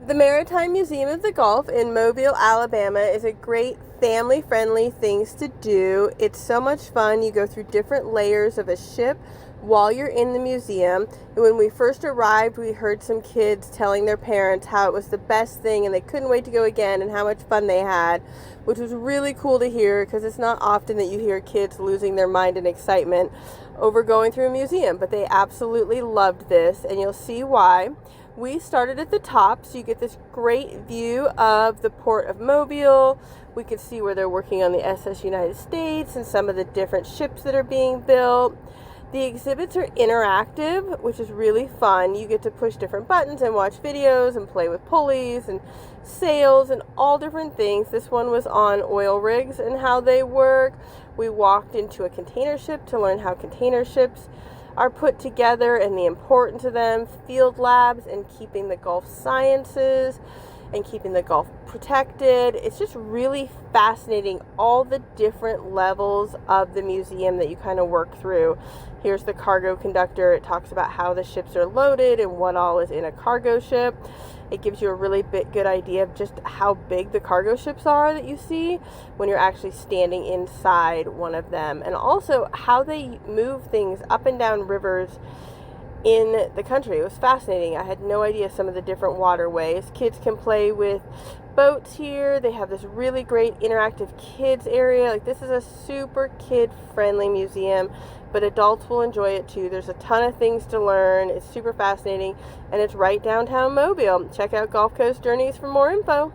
The Maritime Museum of the Gulf in Mobile, Alabama is a great family-friendly things to do. It's so much fun. You go through different layers of a ship while you're in the museum. And when we first arrived, we heard some kids telling their parents how it was the best thing and they couldn't wait to go again and how much fun they had, which was really cool to hear because it's not often that you hear kids losing their mind in excitement over going through a museum, but they absolutely loved this, and you'll see why. We started at the top, so you get this great view of the port of Mobile. We could see where they're working on the SS United States and some of the different ships that are being built. The exhibits are interactive, which is really fun. You get to push different buttons and watch videos and play with pulleys and sails and all different things. This one was on oil rigs and how they work. We walked into a container ship to learn how container ships are put together and the importance of them, field labs and keeping the Gulf sciences and keeping the Gulf protected. It's just really fascinating, all the different levels of the museum that you kind of work through. Here's the cargo conductor. It talks about how the ships are loaded and what all is in a cargo ship. It gives you a really good idea of just how big the cargo ships are that you see when you're actually standing inside one of them, and also how they move things up and down rivers in the country. It was fascinating. I had no idea some of the different waterways. Kids can play with boats here. They have this really great interactive kids area. Like, this is a super kid friendly museum, but adults will enjoy it too. There's a ton of things to learn. It's super fascinating, and it's right downtown Mobile. Check out Gulf Coast Journeys for more info.